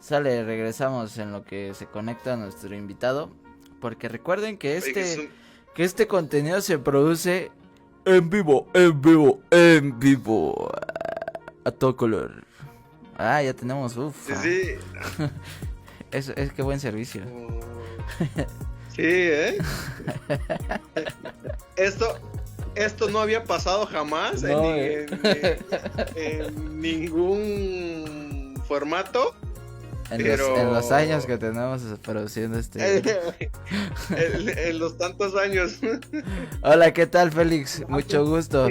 Sale, regresamos en lo que se conecta nuestro invitado. Porque recuerden que que este contenido se produce en vivo, en vivo, en vivo. A todo color. Ah, ya tenemos, Sí, sí. Es que buen servicio. Sí, Esto no había pasado jamás No, en ningún formato. En los años que tenemos produciendo en los tantos años. Hola, ¿qué tal, Félix? Mucho gusto.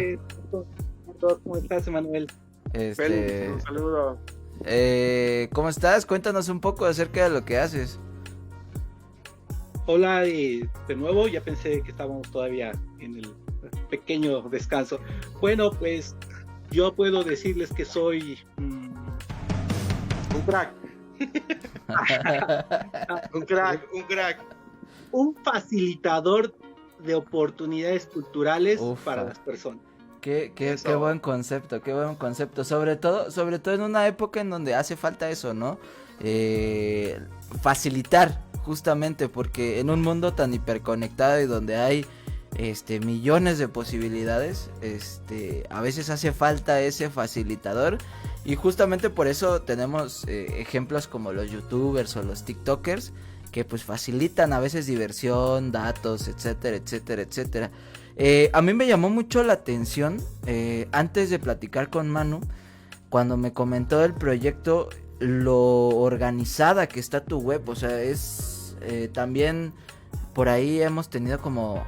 ¿Cómo estás, Emanuel? Félix, un saludo. ¿Cómo estás? Cuéntanos un poco acerca de lo que haces. Hola, de nuevo, ya pensé que estábamos todavía en el pequeño descanso. Bueno, pues yo puedo decirles que soy un crack. Un crack. Un facilitador de oportunidades culturales para las personas. Qué buen concepto, sobre todo en una época en donde hace falta eso, ¿no? Facilitar, justamente, porque en un mundo tan hiperconectado y donde hay millones de posibilidades, a veces hace falta ese facilitador, y justamente por eso tenemos ejemplos como los youtubers o los tiktokers, que pues facilitan a veces diversión, datos, etcétera, etcétera, etcétera. A mí me llamó mucho la atención, antes de platicar con Manu, cuando me comentó el proyecto, lo organizada que está tu web. O sea, es también por ahí hemos tenido como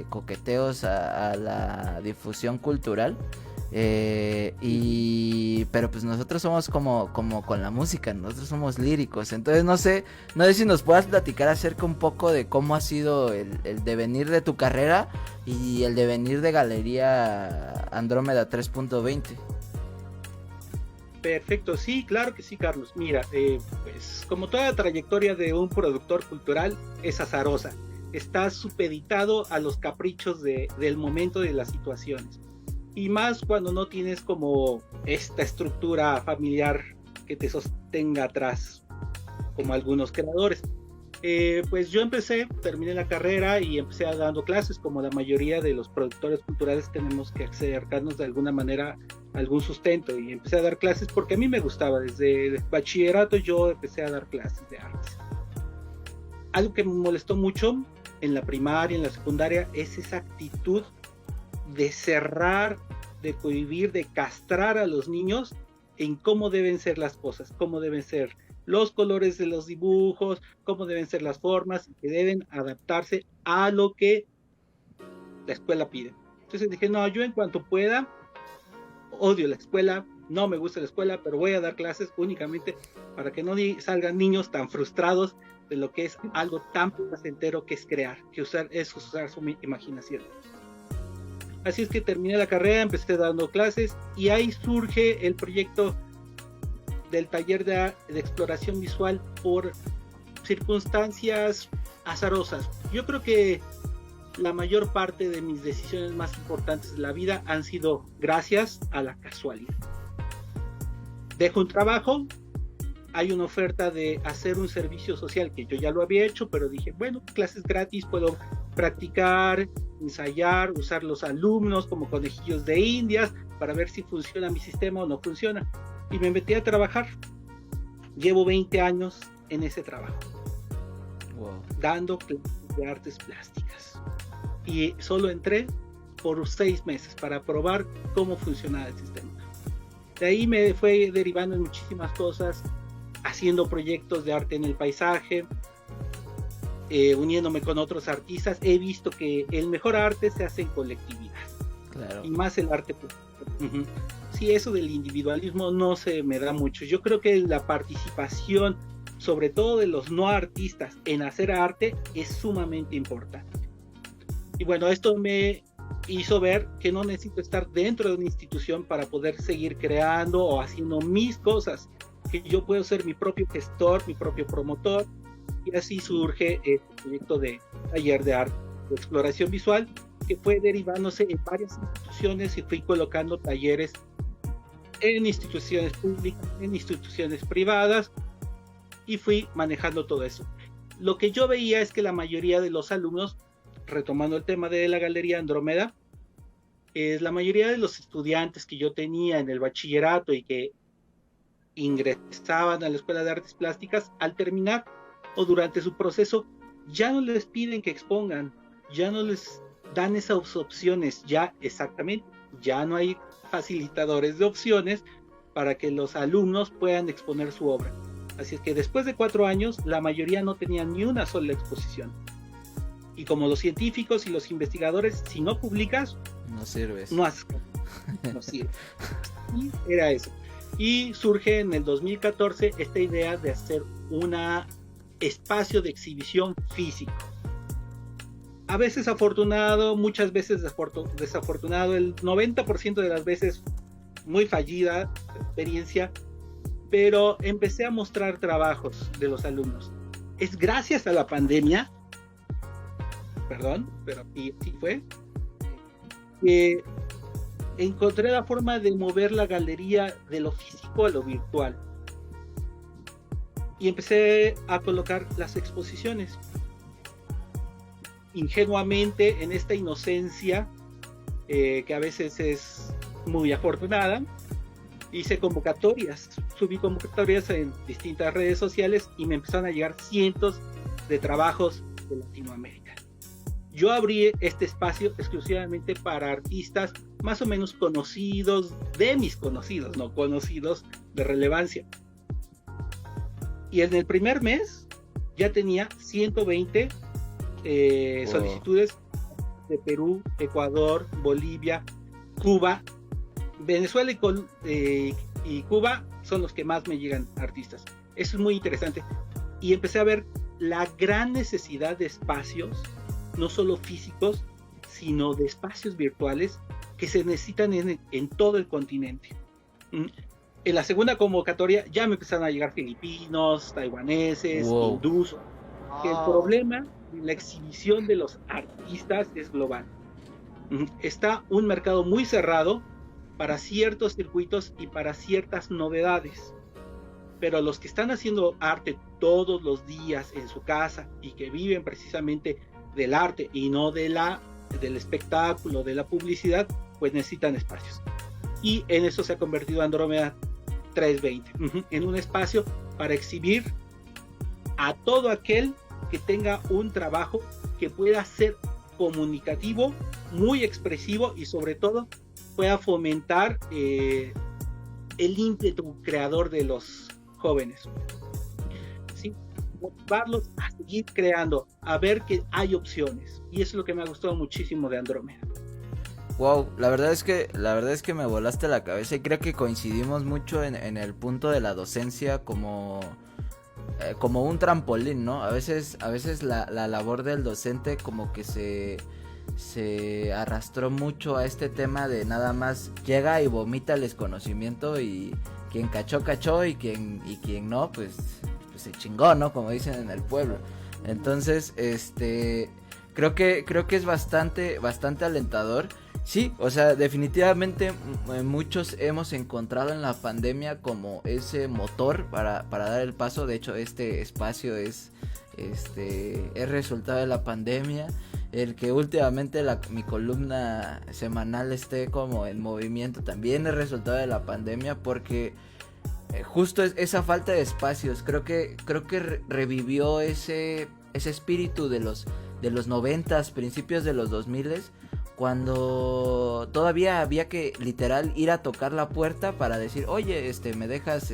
coqueteos a la difusión cultural, pero pues nosotros somos como con la música, nosotros somos líricos. Entonces no sé si nos puedas platicar acerca un poco de cómo ha sido el devenir de tu carrera y el devenir de Galería Andrómeda 3.20. Perfecto, sí, claro que sí, Carlos. Mira, pues como toda trayectoria de un productor cultural es azarosa, está supeditado a los caprichos del momento, de las situaciones, y más cuando no tienes como esta estructura familiar que te sostenga atrás, como algunos creadores. Pues yo terminé la carrera y empecé dando clases. Como la mayoría de los productores culturales tenemos que acercarnos de alguna manera a algún sustento, y empecé a dar clases porque a mí me gustaba. Desde el bachillerato yo empecé a dar clases de artes. Algo que me molestó mucho en la primaria, en la secundaria, es esa actitud de cerrar, de cohibir, de castrar a los niños en cómo deben ser las cosas, cómo deben ser los colores de los dibujos, cómo deben ser las formas, que deben adaptarse a lo que la escuela pide. Entonces dije, no, yo en cuanto pueda, odio la escuela, no me gusta la escuela, pero voy a dar clases únicamente para que no salgan niños tan frustrados de lo que es algo tan placentero que es crear, que usar su imaginación. Así es que terminé la carrera, empecé dando clases, y ahí surge el proyecto del taller de exploración visual por circunstancias azarosas. Yo creo que la mayor parte de mis decisiones más importantes de la vida han sido gracias a la casualidad. Dejo un trabajo, hay una oferta de hacer un servicio social que yo ya lo había hecho, pero dije, bueno, clases gratis, puedo practicar, ensayar, usar los alumnos como conejillos de indias para ver si funciona mi sistema o no funciona. Y me metí a trabajar. Llevo 20 años en ese trabajo. Wow. Dando clases de artes plásticas. Y solo entré por 6 meses para probar cómo funcionaba el sistema. De ahí me fue derivando en muchísimas cosas, haciendo proyectos de arte en el paisaje, uniéndome con otros artistas. He visto que el mejor arte se hace en colectividad. Claro. Y más el arte plástico. Uh-huh. Sí, eso del individualismo no se me da mucho. Yo creo que la participación, sobre todo de los no artistas, en hacer arte es sumamente importante. Y bueno, esto me hizo ver que no necesito estar dentro de una institución para poder seguir creando o haciendo mis cosas, que yo puedo ser mi propio gestor, mi propio promotor, y así surge el proyecto de taller de arte de exploración visual, que fue derivándose en varias instituciones, y fui colocando talleres en instituciones públicas, en instituciones privadas, y fui manejando todo eso. Lo que yo veía es que la mayoría de los alumnos, retomando el tema de la Galería Andrómeda, la mayoría de los estudiantes que yo tenía en el bachillerato y que ingresaban a la Escuela de Artes Plásticas, al terminar o durante su proceso, ya no les piden que expongan, ya no les dan esas opciones, ya no hay facilitadores de opciones para que los alumnos puedan exponer su obra. Así es que después de 4 años, la mayoría no tenía ni una sola exposición. Y como los científicos y los investigadores, si no publicas, no sirves. No sirve. Y era eso. Y surge en el 2014 esta idea de hacer un espacio de exhibición físico. A veces afortunado, muchas veces desafortunado, el 90% de las veces muy fallida la experiencia, pero empecé a mostrar trabajos de los alumnos. Es gracias a la pandemia, y sí fue, que encontré la forma de mover la galería de lo físico a lo virtual. Y empecé a colocar las exposiciones. Ingenuamente, en esta inocencia, que a veces es muy afortunada, hice convocatorias, subí convocatorias en distintas redes sociales y me empezaron a llegar cientos de trabajos de Latinoamérica. Yo abrí este espacio exclusivamente para artistas más o menos conocidos, de mis conocidos, no conocidos de relevancia. Y en el primer mes ya tenía 120 solicitudes de Perú, Ecuador, Bolivia, Cuba, Venezuela y Cuba son los que más me llegan artistas. Eso es muy interesante. Y empecé a ver la gran necesidad de espacios, no solo físicos, sino de espacios virtuales que se necesitan en todo el continente. En la segunda convocatoria ya me empezaron a llegar filipinos, taiwaneses, hindús. Que el problema de la exhibición de los artistas es global. Está un mercado muy cerrado para ciertos circuitos y para ciertas novedades. Pero los que están haciendo arte todos los días en su casa y que viven precisamente del arte y no del espectáculo, de la publicidad, pues necesitan espacios. Y en eso se ha convertido Andrómeda 320, en un espacio para exhibir a todo aquel que tenga un trabajo que pueda ser comunicativo, muy expresivo y sobre todo pueda fomentar el ímpetu creador de los jóvenes. ¿Sí? Motivarlos a seguir creando, a ver que hay opciones. Y eso es lo que me ha gustado muchísimo de Andrómeda. Wow, la verdad es que me volaste la cabeza y creo que coincidimos mucho en el punto de la docencia como un trampolín, ¿no? A veces la labor del docente como que se arrastró mucho a este tema de nada más llega y vomita el desconocimiento y quien cachó y quien no, pues se chingó, ¿no? Como dicen en el pueblo. Entonces, creo que es bastante alentador. Sí, o sea, definitivamente muchos hemos encontrado en la pandemia como ese motor para dar el paso. De hecho, este espacio es resultado de la pandemia. El que últimamente mi columna semanal esté como en movimiento también es resultado de la pandemia, porque justo esa falta de espacios creo que revivió ese espíritu de los 90s, principios de los 2000s, cuando todavía había que literal ir a tocar la puerta para decir, oye, me dejas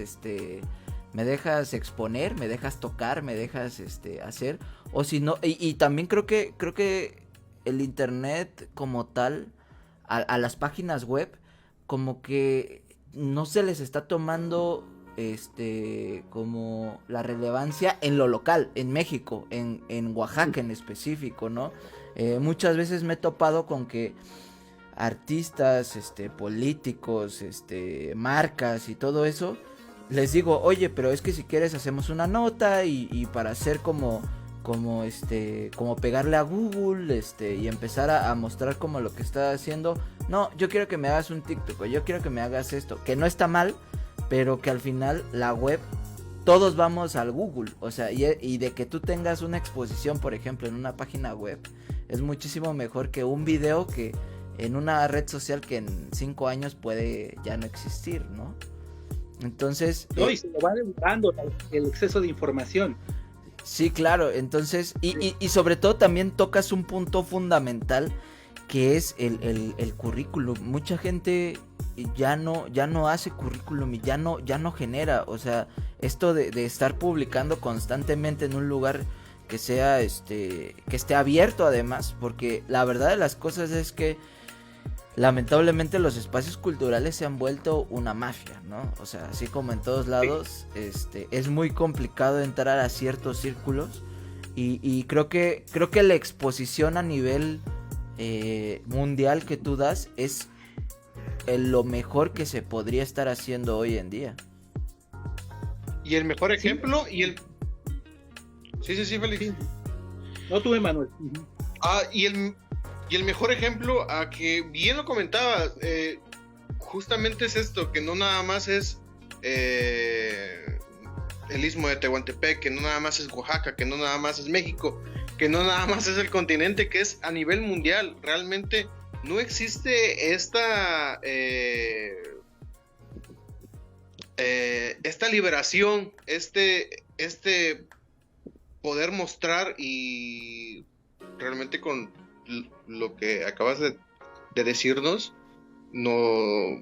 exponer, me dejas tocar, me dejas hacer, o si no, y también creo que el internet como tal, a las páginas web, como que no se les está tomando como la relevancia en lo local, en México, en Oaxaca en específico, ¿no? Muchas veces me he topado con que artistas, políticos, marcas y todo eso, les digo, oye, pero es que si quieres hacemos una nota y para hacer como pegarle a Google, y empezar a mostrar como lo que está haciendo. No, yo quiero que me hagas un TikTok, yo quiero que me hagas esto, que no está mal, pero que al final la web todos vamos al Google, o sea, y de que tú tengas una exposición, por ejemplo, en una página web, es muchísimo mejor que un video que en una red social que en 5 años puede ya no existir, ¿no? Entonces... No, y se lo va debilitando el exceso de información. Sí, claro, entonces, y sobre todo también tocas un punto fundamental que es el currículum. Mucha gente ya no hace currículum y ya no genera, o sea, esto de estar publicando constantemente en un lugar que sea que esté abierto además, porque la verdad de las cosas es que lamentablemente los espacios culturales se han vuelto una mafia, ¿no? O sea, así como en todos lados, es muy complicado entrar a ciertos círculos y creo que la exposición a nivel mundial que tú das es lo mejor que se podría estar haciendo hoy en día. Y el mejor ejemplo Sí, Félix. Sí. No tuve, Manuel. Y el mejor ejemplo, a que bien lo comentabas, justamente es esto, que no nada más es el Istmo de Tehuantepec, que no nada más es Oaxaca, que no nada más es México, que no nada más es el continente, que es a nivel mundial. Realmente no existe esta liberación, este poder mostrar, y realmente con lo que acabas de decirnos, no,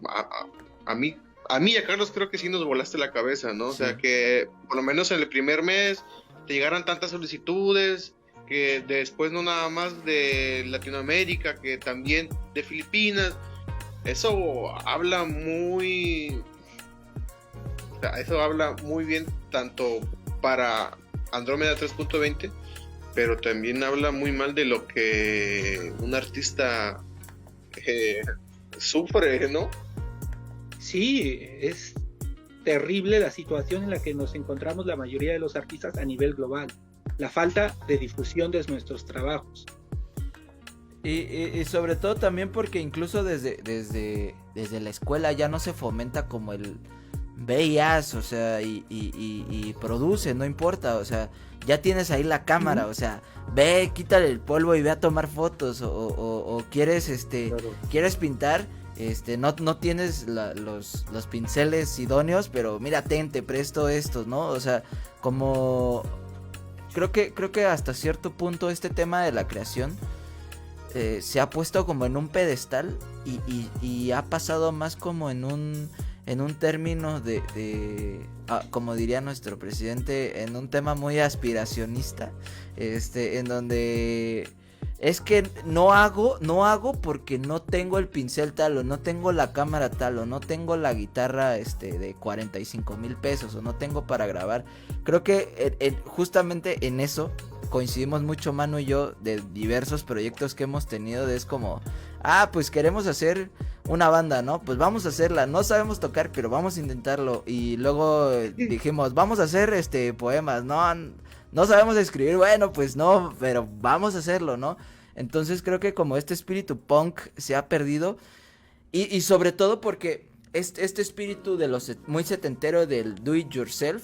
a mí y a Carlos creo que sí nos volaste la cabeza, ¿no? Sí. O sea, que por lo menos en el primer mes te llegaran tantas solicitudes, que después no nada más de Latinoamérica, que también de Filipinas. Eso habla muy bien tanto para Andrómeda 3.20, pero también habla muy mal de lo que un artista sufre, ¿no? Sí, es terrible la situación en la que nos encontramos la mayoría de los artistas a nivel global. La falta de difusión de nuestros trabajos. Y sobre todo también porque incluso desde la escuela ya no se fomenta como el ve y haz, o sea, y produce, no importa, o sea, ya tienes ahí la cámara, o sea, ve, quítale el polvo y ve a tomar fotos, o quieres, claro, quieres pintar, no tienes los pinceles idóneos, pero mira, te presto estos, ¿no? O sea, como creo que hasta cierto punto este tema de la creación se ha puesto como en un pedestal y ha pasado más como en un término como diría nuestro presidente, en un tema muy aspiracionista, en donde es que no hago porque no tengo el pincel tal, o no tengo la cámara tal, o no tengo la guitarra de 45,000 pesos, o no tengo para grabar. Creo que justamente en eso coincidimos mucho Manu y yo, de diversos proyectos que hemos tenido, es como, pues queremos hacer una banda, ¿no? Pues vamos a hacerla, no sabemos tocar, pero vamos a intentarlo. Y luego dijimos, vamos a hacer poemas, no sabemos escribir, bueno, pues no, pero vamos a hacerlo, ¿no? Entonces creo que como este espíritu punk se ha perdido, y sobre todo porque este espíritu de muy setentero del do it yourself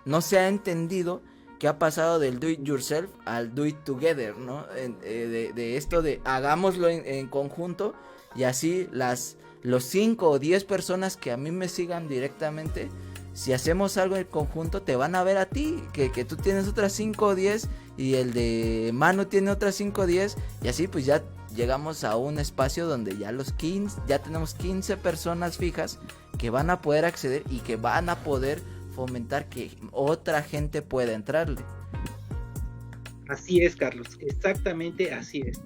no se ha entendido, que ha pasado del do it yourself al do it together, ¿no? De esto de hagámoslo en conjunto, y así los 5 o 10 personas que a mí me sigan directamente, si hacemos algo en conjunto, te van a ver a ti, que tú tienes otras 5 o 10, y el de Manu tiene otras 5 o 10, y así pues ya llegamos a un espacio donde ya tenemos 15 personas fijas que van a poder acceder y que van a poder fomentar que otra gente pueda entrarle. Así es, Carlos, exactamente así es.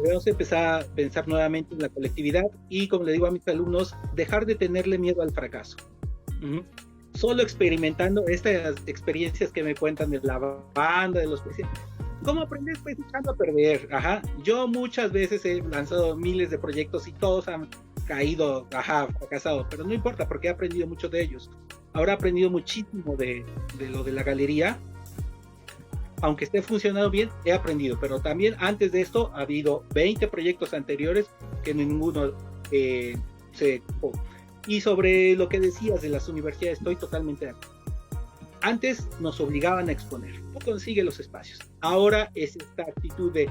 Debemos empezar a pensar nuevamente en la colectividad y, como le digo a mis alumnos, dejar de tenerle miedo al fracaso. Solo experimentando estas experiencias que me cuentan de la banda, de los presidentes. ¿Cómo aprendes? Pues echando a perder. Yo muchas veces he lanzado miles de proyectos y todos han caído, fracasado, pero no importa porque he aprendido mucho de ellos. Ahora he aprendido muchísimo de lo de la galería. Aunque esté funcionando bien, he aprendido, pero también antes de esto ha habido 20 proyectos anteriores que ninguno se ocupó. Y sobre lo que decías de las universidades, estoy totalmente de acuerdo. Antes nos obligaban a exponer, tú consigue los espacios. Ahora es esta actitud de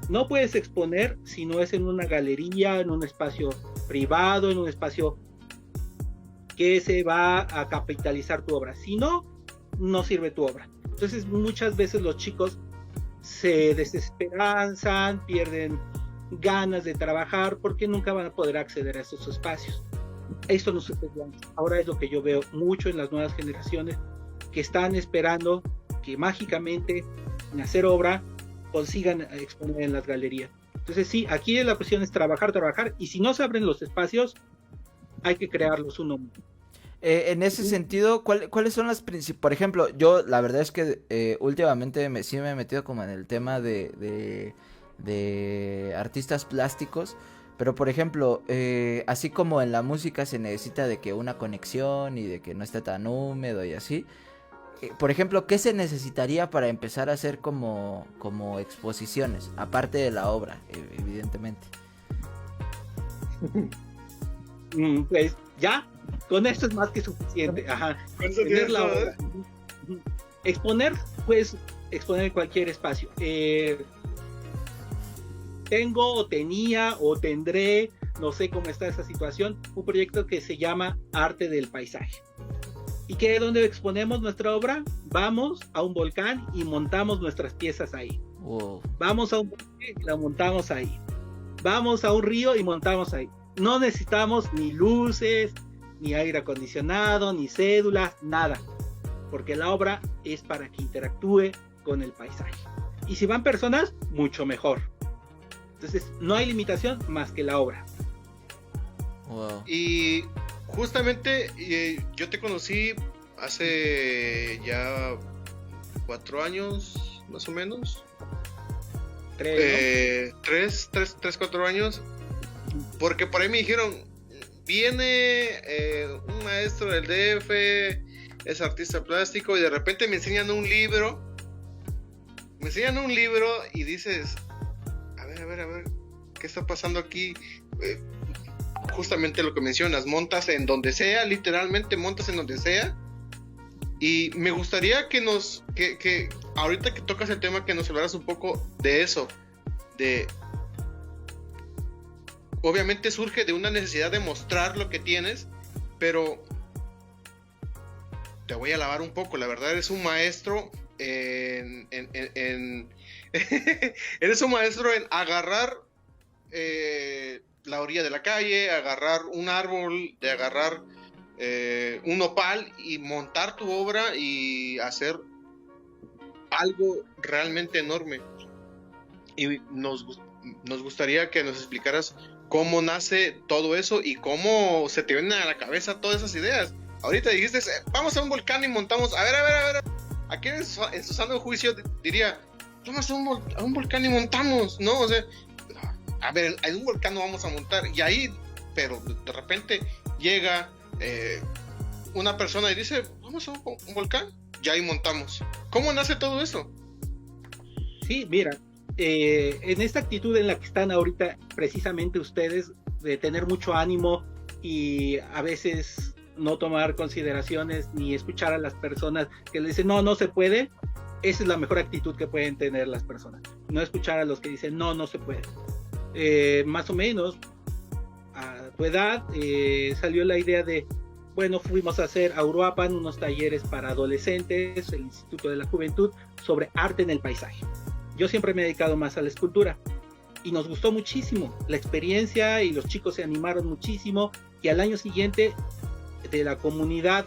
no puedes exponer si no es en una galería, en un espacio privado, en un espacio que se va a capitalizar tu obra. Si no, no sirve tu obra. Entonces muchas veces los chicos se desesperanzan, pierden ganas de trabajar porque nunca van a poder acceder a esos espacios. Esto no sucede antes. Ahora es lo que yo veo mucho en las nuevas generaciones que están esperando que mágicamente en hacer obra consigan exponer en las galerías. Entonces sí, aquí la cuestión es trabajar, y si no se abren los espacios, hay que crearlos uno mismo. En ese sentido, ¿cuáles son las principales? Por ejemplo, yo la verdad es que últimamente sí me he metido como en el tema de artistas plásticos, pero por ejemplo, así como en la música se necesita de que una conexión y de que no esté tan húmedo y así, por ejemplo, ¿qué se necesitaría para empezar a hacer como exposiciones, aparte de la obra, evidentemente? Pues ya, con esto es más que suficiente. Ajá. Tener la obra. Exponer, pues, exponer en cualquier espacio. Tengo o tenía o tendré, no sé cómo está esa situación, un proyecto que se llama Arte del Paisaje. ¿Y qué? ¿Dónde exponemos nuestra obra? Vamos a un volcán y montamos nuestras piezas ahí. Wow. Vamos a un bosque y la montamos ahí. Vamos a un río y montamos ahí. No necesitamos ni luces, ni aire acondicionado, ni cédulas, nada. Porque la obra es para que interactúe con el paisaje. Y si van personas, mucho mejor. Entonces, no hay limitación más que la obra. Wow. Y justamente yo te conocí hace ya 4 años, más o menos. 4 años. Porque por ahí me dijeron, viene un maestro del DF, es artista plástico, y de repente me enseñan un libro. Y dices, a ver, ¿qué está pasando aquí? Justamente lo que mencionas, montas en donde sea, literalmente montas en donde sea. Y me gustaría que ahorita que tocas el tema, que nos hablaras un poco de eso, obviamente surge de una necesidad de mostrar lo que tienes, pero te voy a alabar un poco, la verdad eres un maestro eres un maestro en agarrar la orilla de la calle, agarrar un árbol, de agarrar un nopal y montar tu obra y hacer algo realmente enorme. Y nos gustaría que nos explicaras cómo nace todo eso y cómo se te vienen a la cabeza todas esas ideas. Ahorita dijiste, vamos a un volcán y montamos, a ver, aquí en su sano juicio diría, vamos a un volcán y montamos, ¿no? O sea, a ver, en un volcán no vamos a montar, y ahí, pero de repente llega una persona y dice, vamos a un volcán, y ahí montamos. ¿Cómo nace todo eso? Sí, mira, en esta actitud en la que están ahorita precisamente ustedes, de tener mucho ánimo y a veces no tomar consideraciones ni escuchar a las personas que les dicen no se puede, esa es la mejor actitud que pueden tener las personas, no escuchar a los que dicen no se puede. Más o menos a tu edad salió la idea de, bueno, fuimos a hacer a Uruapan unos talleres para adolescentes, el Instituto de la Juventud, sobre arte en el paisaje. Yo siempre me he dedicado más a la escultura y nos gustó muchísimo la experiencia y los chicos se animaron muchísimo, y al año siguiente de la comunidad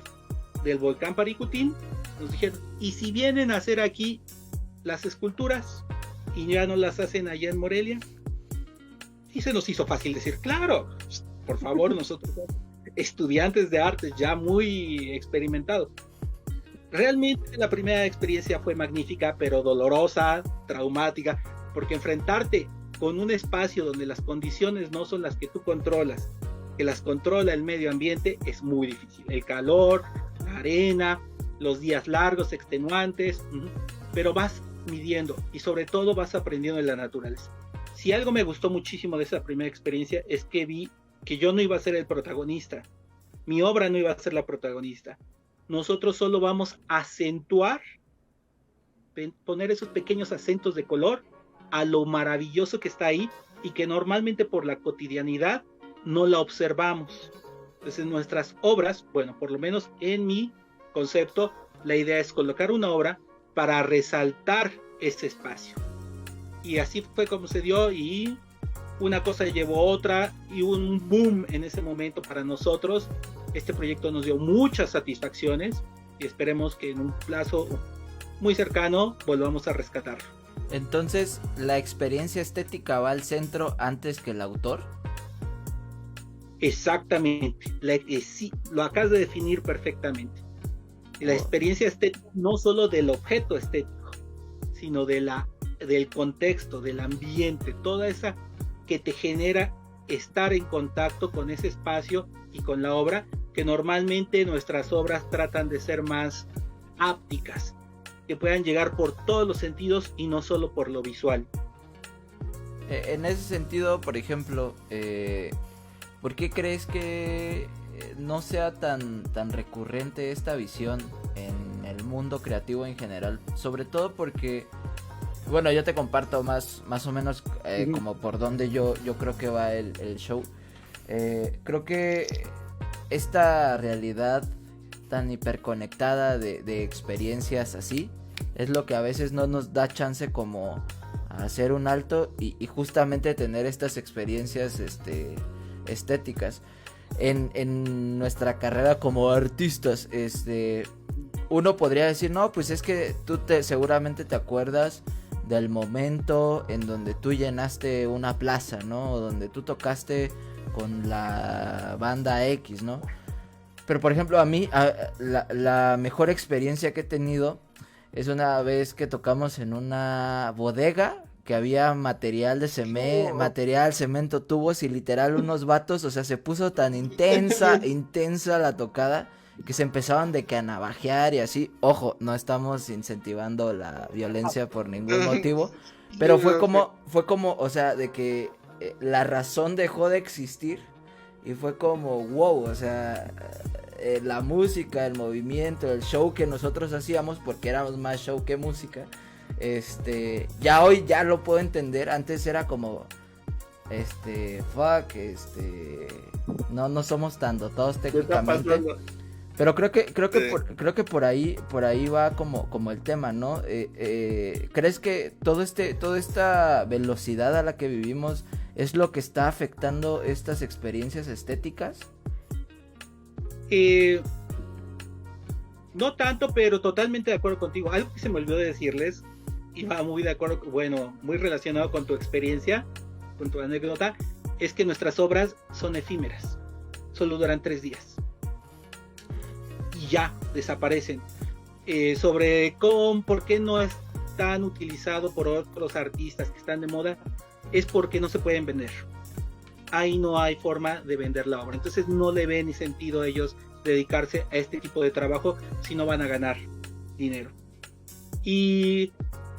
del volcán Paricutín nos dijeron, ¿y si vienen a hacer aquí las esculturas y ya no las hacen allá en Morelia? Y se nos hizo fácil decir, claro, por favor, nosotros somos estudiantes de artes ya muy experimentados. Realmente la primera experiencia fue magnífica, pero dolorosa, traumática, porque enfrentarte con un espacio donde las condiciones no son las que tú controlas, que las controla el medio ambiente, es muy difícil. El calor, la arena, los días largos, extenuantes, pero vas midiendo y sobre todo vas aprendiendo de la naturaleza. Si algo me gustó muchísimo de esa primera experiencia es que vi que yo no iba a ser el protagonista, mi obra no iba a ser la protagonista, nosotros solo vamos a acentuar, poner esos pequeños acentos de color a lo maravilloso que está ahí y que normalmente por la cotidianidad no la observamos. Entonces nuestras obras, bueno, por lo menos en mi concepto, la idea es colocar una obra para resaltar ese espacio. Y así fue como se dio, y una cosa llevó a otra y un boom en ese momento para nosotros. Este proyecto nos dio muchas satisfacciones y esperemos que en un plazo muy cercano volvamos a rescatarlo. Entonces, ¿la experiencia estética va al centro antes que el autor? Exactamente, sí, lo acabas de definir perfectamente. La experiencia estética no solo del objeto estético, sino del contexto, del ambiente, toda esa que te genera estar en contacto con ese espacio y con la obra, que normalmente nuestras obras tratan de ser más ápticas, que puedan llegar por todos los sentidos y no solo por lo visual. En ese sentido, por ejemplo, ¿por qué crees que no sea tan recurrente esta visión en el mundo creativo en general? Sobre todo porque, bueno, yo te comparto más o menos como por donde yo creo que va el show. Creo que esta realidad tan hiperconectada de experiencias así es lo que a veces no nos da chance como a hacer un alto y justamente tener estas experiencias estéticas en nuestra carrera como artistas. Uno podría decir, no, pues es que tú seguramente te acuerdas del momento en donde tú llenaste una plaza, ¿no? O donde tú tocaste con la banda X, ¿no? Pero por ejemplo, a mí la mejor experiencia que he tenido es una vez que tocamos en una bodega que había material de cemento, tubos, y literal unos vatos, o sea, se puso tan intensa la tocada que se empezaban de que a navajear y así. Ojo, no estamos incentivando la violencia por ningún motivo, pero fue como, o sea, de que la razón dejó de existir y fue como wow, o sea, la música, el movimiento, el show que nosotros hacíamos, porque éramos más show que música, ya hoy ya lo puedo entender. Antes era como no somos tan dotados técnicamente, pero creo que por ahí va como el tema, ¿no? ¿Crees que toda esta velocidad a la que vivimos es lo que está afectando estas experiencias estéticas? No tanto, pero totalmente de acuerdo contigo. Algo que se me olvidó de decirles, y va muy de acuerdo, bueno, muy relacionado con tu experiencia, con tu anécdota, es que nuestras obras son efímeras, solo duran 3 días y ya desaparecen. Sobre por qué no es tan utilizado por otros artistas que están de moda, es porque no se pueden vender. Ahí no hay forma de vender la obra, entonces no le ven ni sentido a ellos dedicarse a este tipo de trabajo si no van a ganar dinero. Y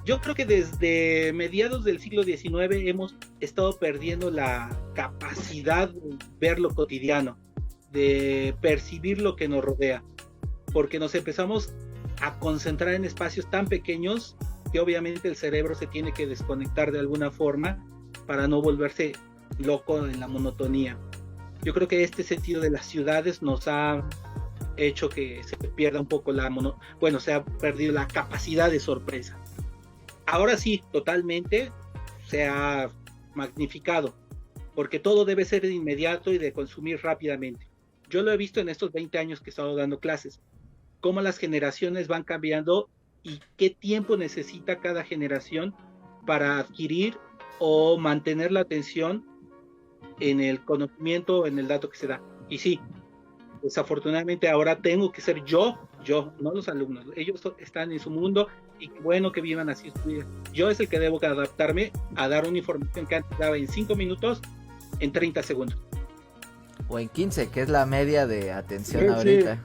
yo creo que desde mediados del siglo XIX hemos estado perdiendo la capacidad de ver lo cotidiano, de percibir lo que nos rodea, porque nos empezamos a concentrar en espacios tan pequeños que obviamente el cerebro se tiene que desconectar de alguna forma para no volverse loco en la monotonía. Yo creo que este sentido de las ciudades nos ha hecho que se pierda un poco se ha perdido la capacidad de sorpresa. Ahora sí, totalmente se ha magnificado, porque todo debe ser de inmediato y de consumir rápidamente. Yo lo he visto en estos 20 años que he estado dando clases, cómo las generaciones van cambiando y qué tiempo necesita cada generación para adquirir o mantener la atención en el conocimiento, en el dato que se da. Y sí, desafortunadamente ahora tengo que ser yo, no los alumnos. Ellos están en su mundo y qué bueno que vivan así su vida. Yo es el que debo adaptarme a dar una información que antes daba en 5 minutos, en 30 segundos. O en 15, que es la media de atención ahorita. Sí.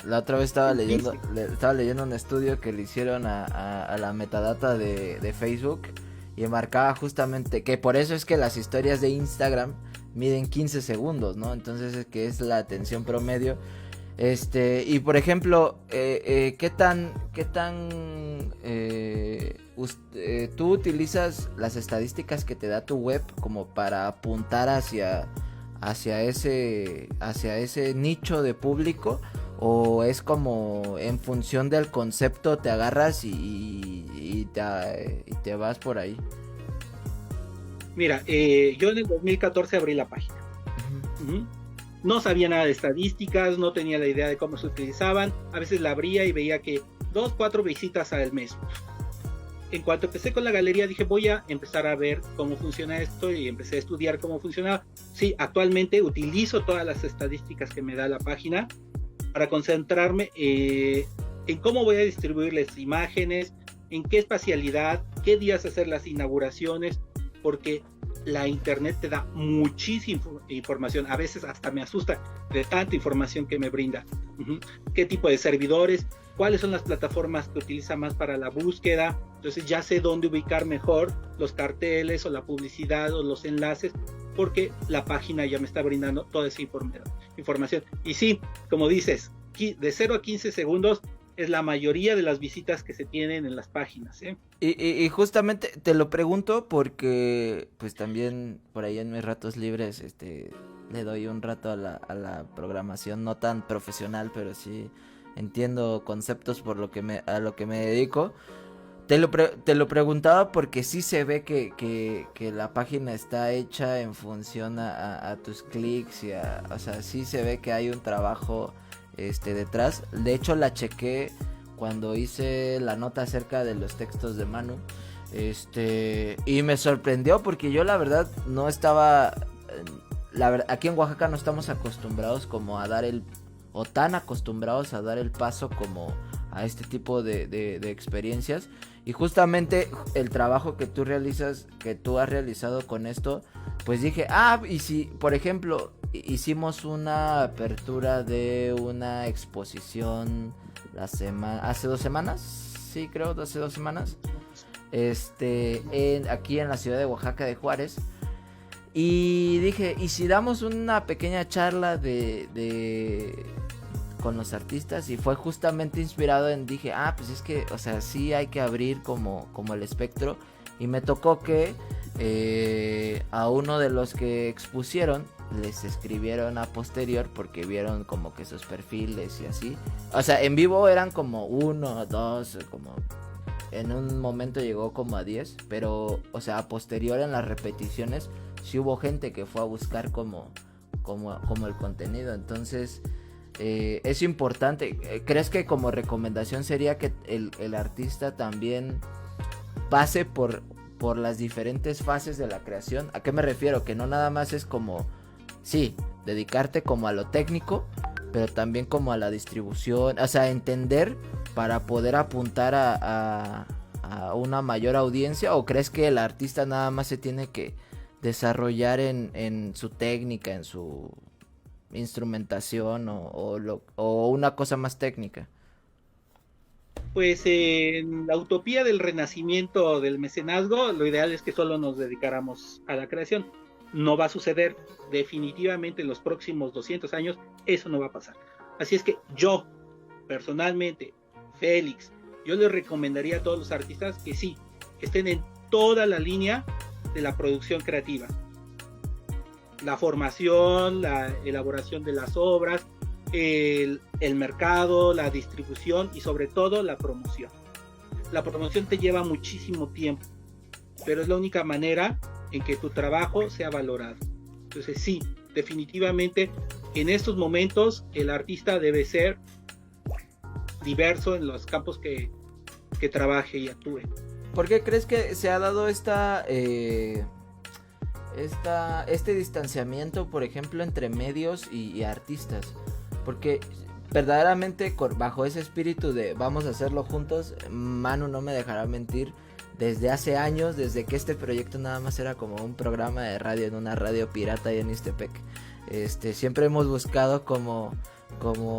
La otra vez estaba leyendo un estudio que le hicieron a la metadata de Facebook, y marcaba justamente que por eso es que las historias de Instagram miden 15 segundos, ¿no? Entonces es que es la atención promedio. Y por ejemplo, ¿qué tan tú utilizas las estadísticas que te da tu web como para apuntar hacia ese nicho de público? ¿O es como en función del concepto te agarras y te vas por ahí? Mira, yo en el 2014 abrí la página. Uh-huh. No sabía nada de estadísticas, no tenía la idea de cómo se utilizaban. A veces la abría y veía que 2-4 visitas al mes. En cuanto empecé con la galería, dije, voy a empezar a ver cómo funciona esto, y empecé a estudiar cómo funcionaba. Sí, actualmente utilizo todas las estadísticas que me da la página para concentrarme en cómo voy a distribuir las imágenes, en qué espacialidad, qué días hacer las inauguraciones, porque la internet te da muchísima información. A veces hasta me asusta de tanta información que me brinda. Uh-huh. ¿Qué tipo de servidores? ¿Cuáles son las plataformas que utiliza más para la búsqueda? Entonces ya sé dónde ubicar mejor los carteles o la publicidad o los enlaces, porque la página ya me está brindando toda esa información. Y sí, como dices, de 0 a 15 segundos es la mayoría de las visitas que se tienen en las páginas, ¿eh? Y justamente te lo pregunto porque pues también por ahí en mis ratos libres le doy un rato a la programación, no tan profesional, pero sí entiendo conceptos a lo que me dedico. Te lo preguntaba porque sí se ve que la página está hecha en función a tus clics o sea, sí se ve que hay un trabajo detrás. De hecho la chequé cuando hice la nota acerca de los textos de Manu, y me sorprendió porque yo la verdad no estaba, aquí en Oaxaca no estamos acostumbrados como a tan acostumbrados a dar el paso como a este tipo de experiencias. Y justamente el trabajo que tú has realizado con esto, pues dije, y si, por ejemplo, hicimos una apertura de una exposición hace 2 semanas, sí, creo, hace 2 semanas, aquí en la ciudad de Oaxaca de Juárez. Y dije, ¿y si damos una pequeña charla con los artistas? Y fue justamente inspirado dije, pues es que, o sea, sí hay que abrir como el espectro. Y me tocó que a uno de los que expusieron les escribieron a posterior porque vieron como que sus perfiles y así. O sea, en vivo eran como 1, 2, como en un momento llegó como a 10, pero, o sea, a posterior en las repeticiones sí hubo gente que fue a buscar como el contenido. Entonces es importante. ¿Crees que como recomendación sería que el artista también pase por las diferentes fases de la creación? ¿A qué me refiero? Que no nada más es como, sí, dedicarte como a lo técnico, pero también como a la distribución, o sea, entender para poder apuntar a una mayor audiencia. ¿O crees que el artista nada más se tiene que desarrollar en su técnica, en su instrumentación o una cosa más técnica? Pues en la utopía del renacimiento del mecenazgo, lo ideal es que solo nos dedicáramos a la creación. No va a suceder, definitivamente en los próximos 200 años eso no va a pasar. Así es que yo, personalmente, Félix, yo les recomendaría a todos los artistas que sí, estén en toda la línea de la producción creativa. La formación, la elaboración de las obras, el mercado, la distribución y sobre todo la promoción. La promoción te lleva muchísimo tiempo, pero es la única manera en que tu trabajo sea valorado. Entonces sí, definitivamente en estos momentos el artista debe ser diverso en los campos que trabaje y actúe. ¿Por qué crees que se ha dado este distanciamiento, por ejemplo, entre medios y artistas? Porque verdaderamente bajo ese espíritu de vamos a hacerlo juntos, Manu no me dejará mentir, desde hace años, desde que este proyecto nada más era como un programa de radio en una radio pirata ahí en Ixtepec, siempre hemos buscado como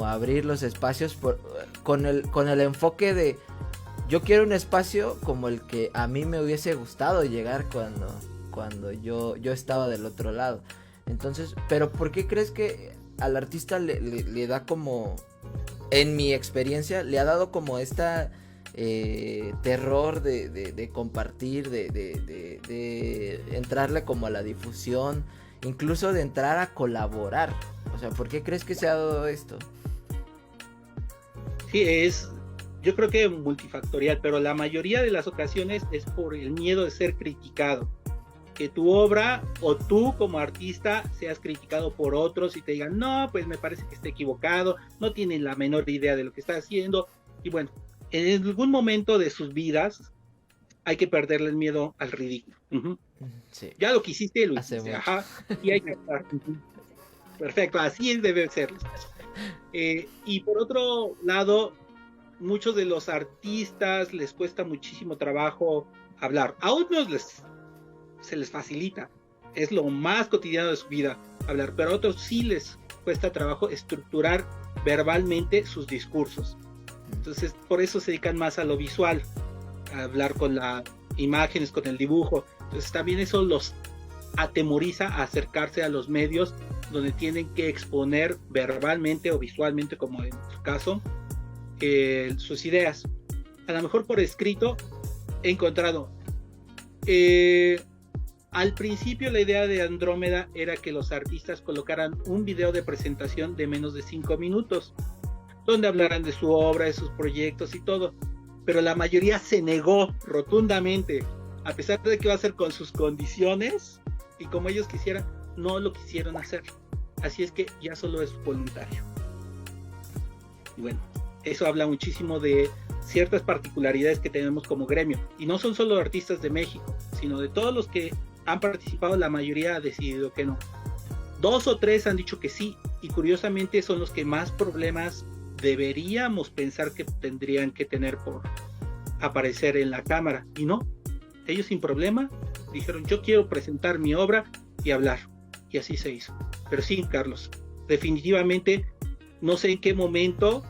abrir los espacios con el enfoque de yo quiero un espacio como el que a mí me hubiese gustado llegar cuando yo estaba del otro lado. Entonces, pero ¿por qué crees que al artista le da como, en mi experiencia, le ha dado como esta terror de compartir, de entrarle como a la difusión, incluso de entrar a colaborar. O sea, ¿por qué crees que se ha dado esto? Sí, yo creo que multifactorial, pero la mayoría de las ocasiones es por el miedo de ser criticado. Que tu obra o tú como artista seas criticado por otros y te digan, no, pues me parece que está equivocado, no tienen la menor idea de lo que está haciendo. Y bueno, en algún momento de sus vidas hay que perderle el miedo al ridículo. Uh-huh. Sí. Ya lo que hiciste, lo hiciste. Ajá. Y hay que estar. Uh-huh. Perfecto, así debe ser. Y por otro lado, muchos de los artistas les cuesta muchísimo trabajo hablar. A otros se les facilita, es lo más cotidiano de su vida hablar, pero a otros sí les cuesta trabajo estructurar verbalmente sus discursos. Entonces, por eso se dedican más a lo visual, a hablar con las imágenes, con el dibujo. Entonces, también eso los atemoriza a acercarse a los medios donde tienen que exponer verbalmente o visualmente, como en su caso, sus ideas. A lo mejor por escrito he encontrado al principio la idea de Andrómeda era que los artistas colocaran un video de presentación de menos de 5 minutos, donde hablaran de su obra, de sus proyectos y todo, pero la mayoría se negó rotundamente, a pesar de que iba a ser con sus condiciones y como ellos quisieran, no lo quisieron hacer. Así es que ya solo es voluntario. Y bueno, eso habla muchísimo de ciertas particularidades que tenemos como gremio, y no son solo artistas de México, sino de todos los que han participado, la mayoría ha decidido que no. 2 o 3 han dicho que sí, y curiosamente son los que más problemas deberíamos pensar que tendrían que tener por aparecer en la cámara, y no, ellos sin problema dijeron, yo quiero presentar mi obra y hablar, y así se hizo. Pero sí, Carlos, definitivamente no sé en qué momento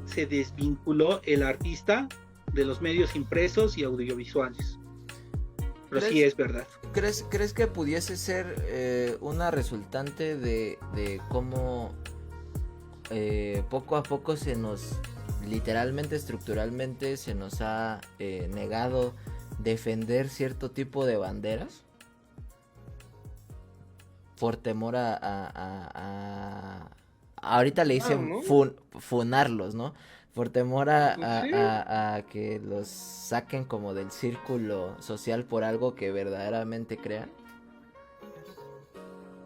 se desvinculó el artista de los medios impresos y audiovisuales. Pero sí es verdad. ¿Crees que pudiese ser una resultante de cómo poco a poco se nos, literalmente, estructuralmente, se nos ha negado defender cierto tipo de banderas? Por temor a ahorita le dicen funarlos, ¿no? Por temor a que los saquen como del círculo social por algo que verdaderamente crean.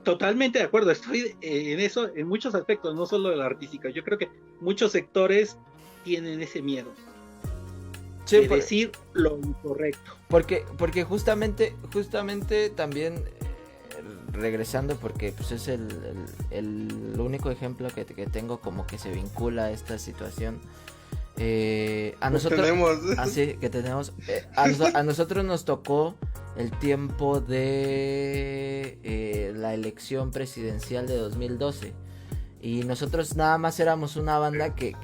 Totalmente de acuerdo, estoy en eso en muchos aspectos, no solo de la artística. Yo creo que muchos sectores tienen ese miedo de decir lo incorrecto. Porque justamente también, regresando, porque pues es el único ejemplo que tengo como que se vincula a esta situación. A nosotros a nosotros nos tocó el tiempo de la elección presidencial de 2012 y nosotros nada más éramos una banda que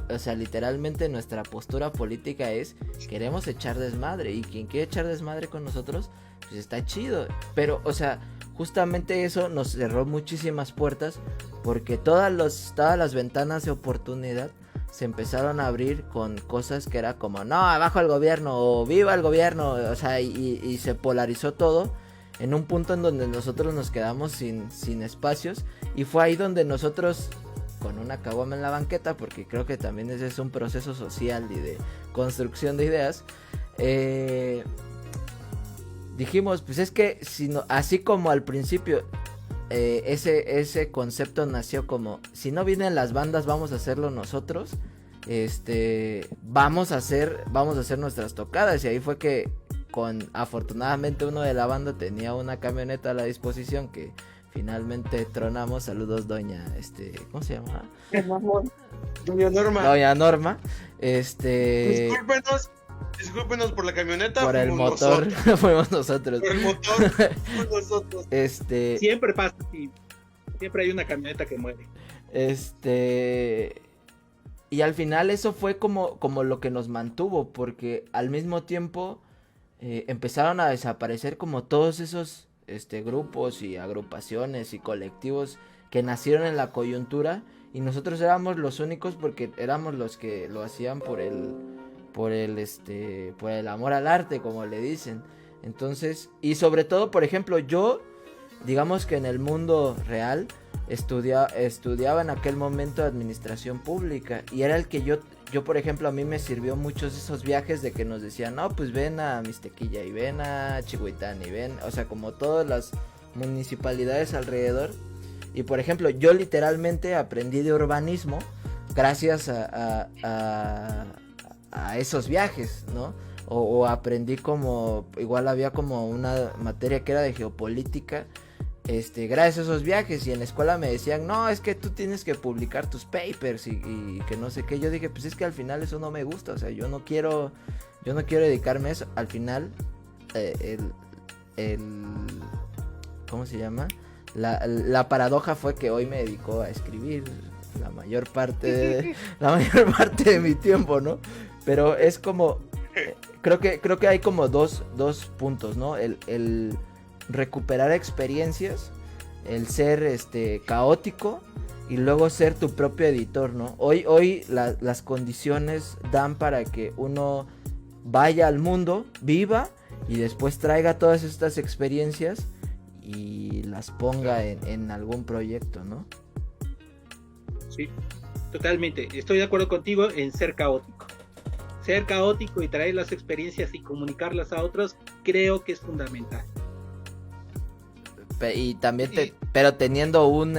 o sea, literalmente nuestra postura política es queremos echar desmadre, y quien quiere echar desmadre con nosotros pues está chido, pero o sea, justamente eso nos cerró muchísimas puertas, porque todas las ventanas de oportunidad se empezaron a abrir con cosas que era como, no, abajo el gobierno, o viva el gobierno, o sea, y se polarizó todo en un punto en donde nosotros nos quedamos sin espacios, y fue ahí donde nosotros, con una caguama en la banqueta, porque creo que también ese es un proceso social y de construcción de ideas, dijimos, pues es que si no, así como al principio ese concepto nació como, si no vienen las bandas vamos a hacerlo nosotros, vamos a hacer nuestras tocadas, y ahí fue que afortunadamente uno de la banda tenía una camioneta a la disposición que finalmente tronamos. Saludos, doña, ¿cómo se llama? Doña Norma. Doña Norma, Discúlpenos por la camioneta. Por el motor, fuimos nosotros. Por el motor, fuimos nosotros. Siempre pasa así. Siempre hay una camioneta que muere. Y al final eso fue como lo que nos mantuvo, porque al mismo tiempo empezaron a desaparecer como todos esos grupos y agrupaciones y colectivos que nacieron en la coyuntura y nosotros éramos los únicos porque éramos los que lo hacían por el amor al arte, como le dicen. Entonces, y sobre todo, por ejemplo, yo, digamos que en el mundo real estudiaba en aquel momento administración pública y era el que yo por ejemplo, a mí me sirvió muchos esos viajes de que nos decían, no, pues ven a Mixtequilla y ven a Chihuitán y ven, o sea, como todas las municipalidades alrededor. Y por ejemplo, yo literalmente aprendí de urbanismo gracias a esos viajes, ¿no? O aprendí como, igual había como una materia que era de geopolítica, gracias a esos viajes. Y en la escuela me decían, no, es que tú tienes que publicar tus papers y que no sé qué. Yo dije, pues es que al final eso no me gusta, o sea, yo no quiero dedicarme a eso. Al final, ¿cómo se llama? La paradoja fue que hoy me dedico a escribir la mayor parte de mi tiempo, ¿no? Pero es como, creo que hay como dos puntos, ¿no? El recuperar experiencias, el ser caótico y luego ser tu propio editor, ¿no? Hoy las condiciones dan para que uno vaya al mundo, viva y después traiga todas estas experiencias y las ponga en algún proyecto, ¿no? Sí, totalmente. Estoy de acuerdo contigo en ser caótico. Ser caótico y traer las experiencias y comunicarlas a otros, creo que es fundamental. Y también pero teniendo un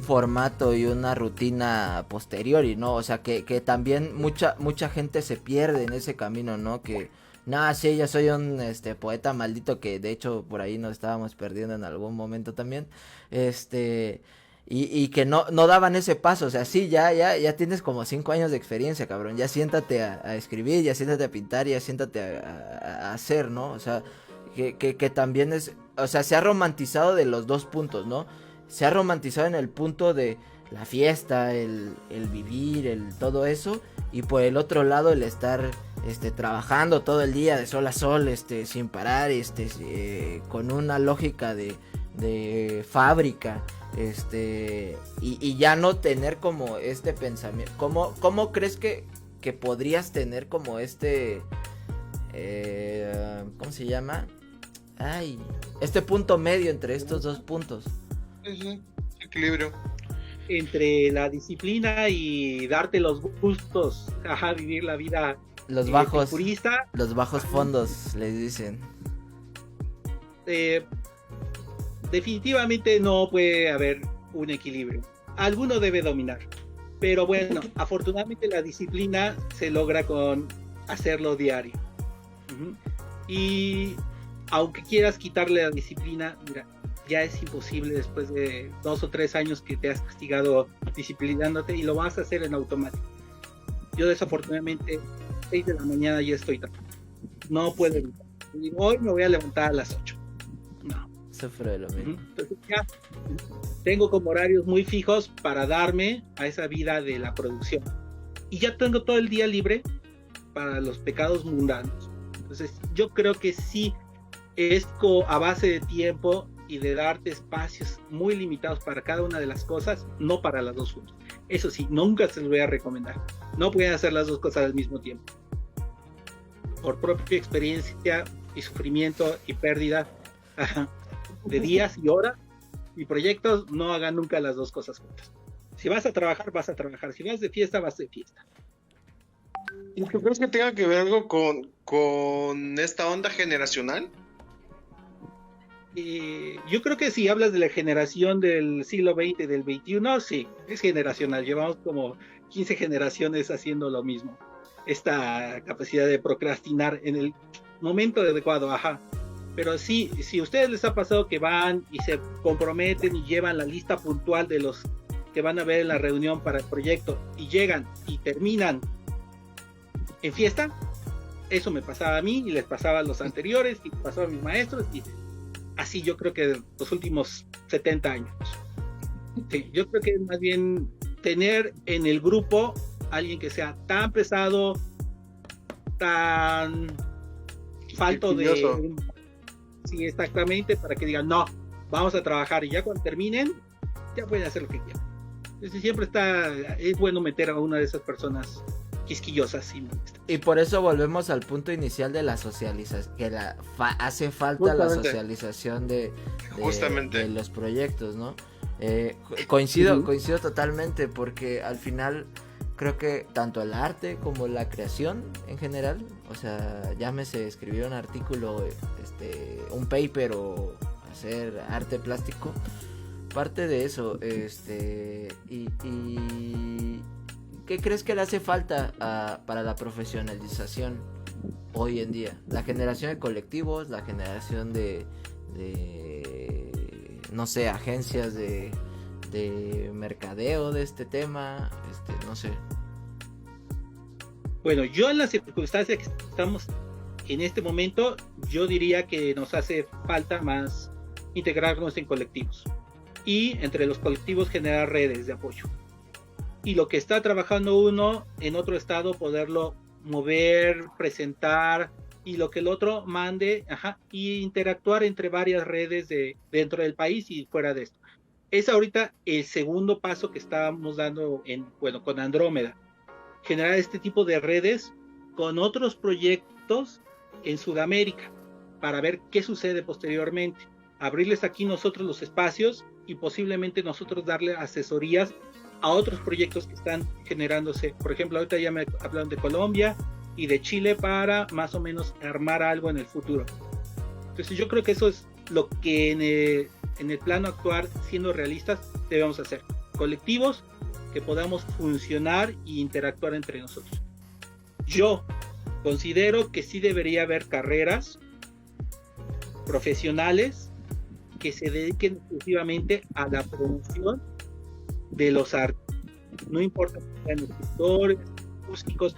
formato y una rutina posteriori, ¿no? O sea, que también mucha gente se pierde en ese camino, ¿no? Que, nada, sí, yo soy un poeta maldito, que de hecho por ahí nos estábamos perdiendo en algún momento también, y que no daban ese paso. O sea, sí, ya tienes como 5 años de experiencia, cabrón, ya siéntate a escribir, ya siéntate a pintar, ya siéntate a hacer, ¿no? O sea, que también es, o sea, se ha romantizado de los dos puntos, ¿no? Se ha romantizado en el punto de la fiesta, el vivir, el todo eso, y por el otro lado el estar trabajando todo el día de sol a sol, sin parar, con una lógica de fábrica, y ya no tener como este pensamiento. ¿Cómo crees que podrías tener como ¿cómo se llama? Este punto medio entre estos dos puntos? Equilibrio. Entre la disciplina y darte los gustos, vivir la vida los bajos fondos, les dicen. Definitivamente no puede haber un equilibrio. Alguno debe dominar. Pero bueno, afortunadamente la disciplina se logra con hacerlo diario. Y aunque quieras quitarle la disciplina, mira, ya es imposible después de 2 o 3 años que te has castigado disciplinándote, y lo vas a hacer en automático. Yo desafortunadamente 6 de la mañana ya estoy trabajando. No puedo evitar. Hoy me voy a levantar a las 8. No. Sufro de lo mismo. Entonces ya tengo como horarios muy fijos para darme a esa vida de la producción. Y ya tengo todo el día libre para los pecados mundanos. Entonces yo creo que sí es a base de tiempo y de darte espacios muy limitados para cada una de las cosas, no para las dos juntas. Eso sí, nunca se los voy a recomendar. No pueden hacer las dos cosas al mismo tiempo. Por propia experiencia y sufrimiento y pérdida de días y horas y proyectos, no hagan nunca las dos cosas juntas. Si vas a trabajar, vas a trabajar. Si vas de fiesta, vas de fiesta. ¿Y tú crees que tenga que ver algo con esta onda generacional? Yo creo que si hablas de la generación del siglo XX, del XXI, sí, es generacional. Llevamos como 15 generaciones haciendo lo mismo. Esta capacidad de procrastinar en el momento adecuado, Pero sí, si a ustedes les ha pasado que van y se comprometen y llevan la lista puntual de los que van a ver en la reunión para el proyecto y llegan y terminan en fiesta, eso me pasaba a mí y les pasaba a los anteriores y les pasaba a mis maestros, y así yo creo que los últimos 70 años. Sí, yo creo que más bien tener en el grupo alguien que sea tan pesado, tan falto de... Sí, exactamente, para que digan, no, vamos a trabajar y ya cuando terminen, ya pueden hacer lo que quieran. Entonces siempre es bueno meter a una de esas personas quisquillosas y por eso volvemos al punto inicial de la socialización, que hace falta la socialización de los proyectos, ¿no? Coincido totalmente, porque al final creo que tanto el arte como la creación en general, o sea, llámese escribir un artículo, un paper o hacer arte plástico, parte de eso, y ¿qué crees que le hace falta para la profesionalización hoy en día? La generación de colectivos, la generación de no sé, agencias de mercadeo de este tema, no sé. Bueno, yo en la circunstancia que estamos en este momento, yo diría que nos hace falta más integrarnos en colectivos y entre los colectivos generar redes de apoyo. Y lo que está trabajando uno en otro estado, poderlo mover, presentar, y lo que el otro mande, y interactuar entre varias redes dentro del país y fuera de esto. Es ahorita el segundo paso que estábamos dando con Andrómeda. Generar este tipo de redes con otros proyectos en Sudamérica para ver qué sucede posteriormente. Abrirles aquí nosotros los espacios y posiblemente nosotros darle asesorías a otros proyectos que están generándose. Por ejemplo, ahorita ya me hablan de Colombia y de Chile para más o menos armar algo en el futuro. Entonces yo creo que eso es lo que en el plano actual, siendo realistas, debemos hacer. Colectivos que podamos funcionar e interactuar entre nosotros. Yo considero que sí debería haber carreras profesionales que se dediquen exclusivamente a la promoción de los artes. No importa si sean escritores, músicos,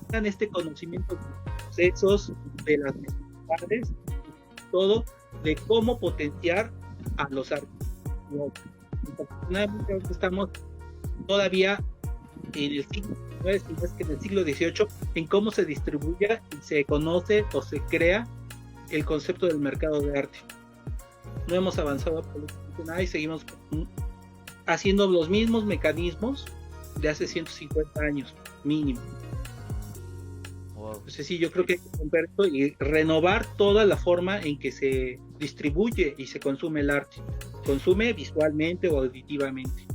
tengan este conocimiento de los procesos, de las necesidades, todo, de cómo potenciar a los artistas. Afortunadamente estamos todavía en el siglo XIX, si no es que en el siglo XVIII, en cómo se distribuye y se conoce o se crea el concepto del mercado de arte. No hemos avanzado absolutamente nada y seguimos haciendo los mismos mecanismos de hace 150 años, mínimo. Wow. Entonces sí, yo creo que hay que romper esto y renovar toda la forma en que se distribuye y se consume el arte. Consume visualmente o auditivamente.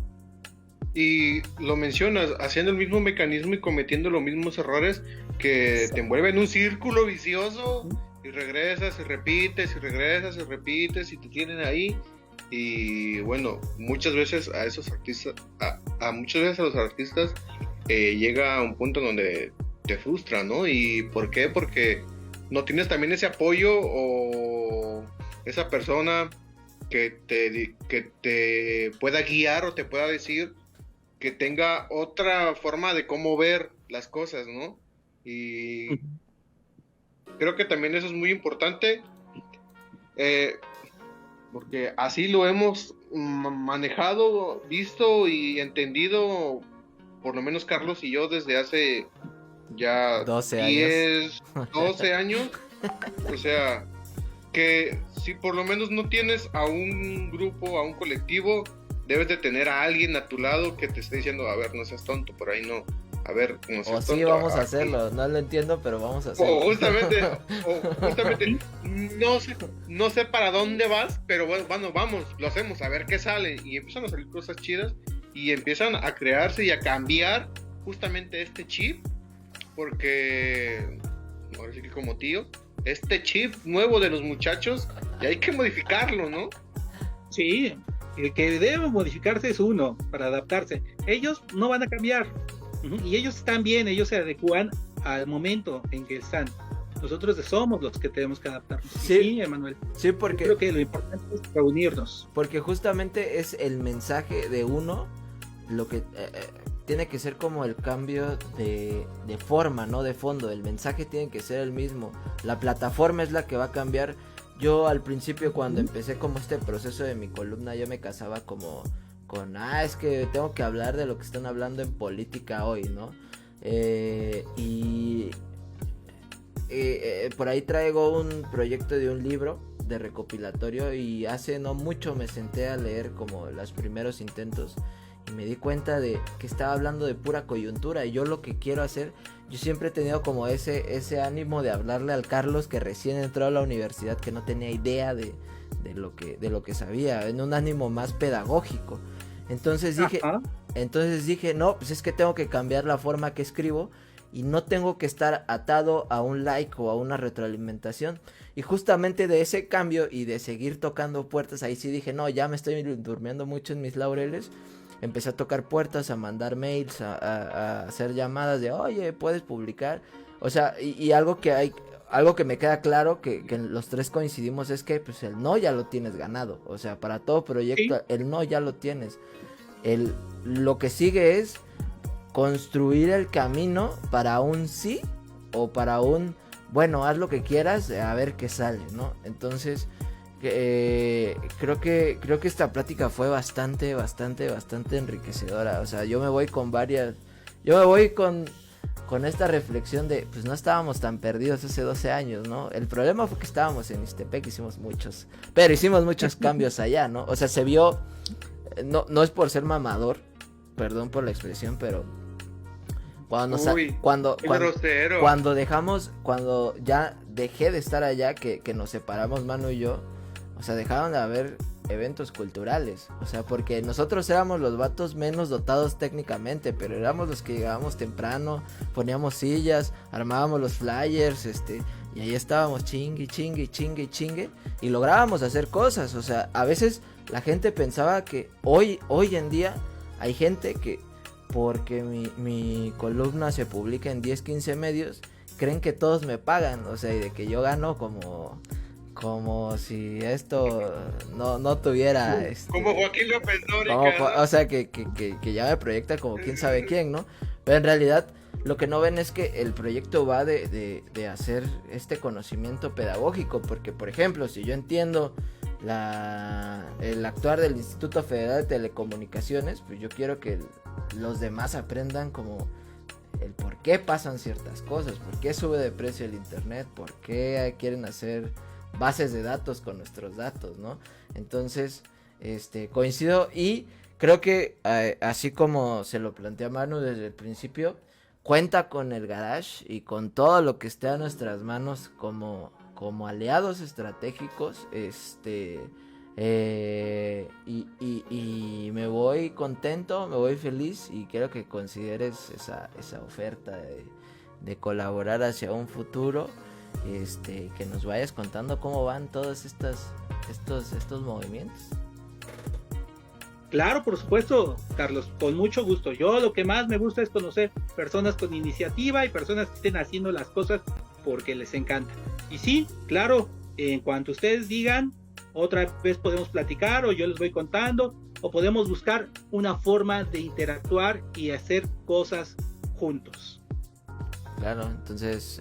Y lo mencionas, haciendo el mismo mecanismo y cometiendo los mismos errores que te envuelven en un círculo vicioso, y regresas y repites y regresas y repites y te tienen ahí. Y bueno, muchas veces a esos artistas, muchas veces a los artistas llega a un punto donde te frustra, ¿no? ¿Y por qué? Porque no tienes también ese apoyo o esa persona que te pueda guiar o te pueda decir que tenga otra forma de cómo ver las cosas, ¿no? Y creo que también eso es muy importante, porque así lo hemos manejado, visto y entendido, por lo menos Carlos y yo, desde hace ya 12 años. O sea, que si por lo menos no tienes a un grupo, a un colectivo, debes de tener a alguien a tu lado que te esté diciendo, a ver, no seas tonto, por ahí no. A ver, no seas tonto. Sí, vamos a hacerlo, no lo entiendo, pero vamos a hacerlo. Justamente, no sé para dónde vas, pero bueno, vamos, lo hacemos, a ver qué sale. Y empiezan a salir cosas chidas y empiezan a crearse y a cambiar justamente este chip, porque, ahora sí que como tío, este chip nuevo de los muchachos, y hay que modificarlo, ¿no? Sí, el que debe modificarse es uno, para adaptarse. Ellos no van a cambiar. Y ellos están bien, ellos se adecúan al momento en que están. Nosotros somos los que tenemos que adaptarnos. Sí, Emanuel. Sí, porque yo creo que lo importante es reunirnos. Porque justamente es el mensaje de uno lo que tiene que ser como el cambio de forma, no de fondo. El mensaje tiene que ser el mismo. La plataforma es la que va a cambiar. Yo al principio, cuando empecé como este proceso de mi columna, yo me casaba como con, es que tengo que hablar de lo que están hablando en política hoy, ¿no? Por ahí traigo un proyecto de un libro de recopilatorio, y hace no mucho me senté a leer como los primeros intentos y me di cuenta de que estaba hablando de pura coyuntura. Y yo lo que quiero hacer, yo siempre he tenido como ese ánimo de hablarle al Carlos que recién entró a la universidad, que no tenía idea de lo que sabía, en un ánimo más pedagógico. Entonces dije, no, pues es que tengo que cambiar la forma que escribo y no tengo que estar atado a un like o a una retroalimentación. Y justamente de ese cambio y de seguir tocando puertas, ahí sí dije, no, ya me estoy durmiendo mucho en mis laureles. Empecé a tocar puertas, a mandar mails, a hacer llamadas de, oye, ¿puedes publicar? O sea, y algo que me queda claro, que los tres coincidimos, es que pues el no ya lo tienes ganado. O sea, para todo proyecto, ¿sí? El no ya lo tienes. Lo que sigue es construir el camino para un sí o para un, bueno, haz lo que quieras, a ver qué sale, ¿no? Entonces, creo que esta plática fue bastante enriquecedora. O sea, yo me voy con esta reflexión de, pues no estábamos tan perdidos hace 12 años, ¿no? El problema fue que estábamos en Ixtepec, hicimos muchos cambios allá, ¿no? O sea, se vio, no es por ser mamador, perdón por la expresión, pero cuando ya dejé de estar allá, que nos separamos Manu y yo, o sea, dejaron de haber eventos culturales, o sea, porque nosotros éramos los vatos menos dotados técnicamente, pero éramos los que llegábamos temprano, poníamos sillas, armábamos los flyers, y ahí estábamos chingue, y lográbamos hacer cosas. O sea, a veces la gente pensaba que hoy en día hay gente que, porque mi columna se publica en 10, 15 medios, creen que todos me pagan, o sea, y de que yo gano como si esto no tuviera como Joaquín López Dóriga, o sea, que ya me proyecta como quién sabe quién, ¿no? Pero en realidad lo que no ven es que el proyecto va de hacer este conocimiento pedagógico, porque por ejemplo, si yo entiendo el actuar del Instituto Federal de Telecomunicaciones, pues yo quiero que los demás aprendan como el por qué pasan ciertas cosas, por qué sube de precio el internet, por qué quieren hacer bases de datos con nuestros datos, ¿no? Entonces, coincido, y creo que así como se lo plantea Manu desde el principio, cuenta con el Garage y con todo lo que esté a nuestras manos como aliados estratégicos, y me voy contento, me voy feliz, y quiero que consideres esa oferta de colaborar hacia un futuro, que nos vayas contando cómo van todos estos movimientos. Claro, por supuesto, Carlos, con mucho gusto. Yo lo que más me gusta es conocer personas con iniciativa y personas que estén haciendo las cosas porque les encanta. Y sí, claro, en cuanto ustedes digan, otra vez podemos platicar, o yo les voy contando, o podemos buscar una forma de interactuar y hacer cosas juntos. Claro, entonces,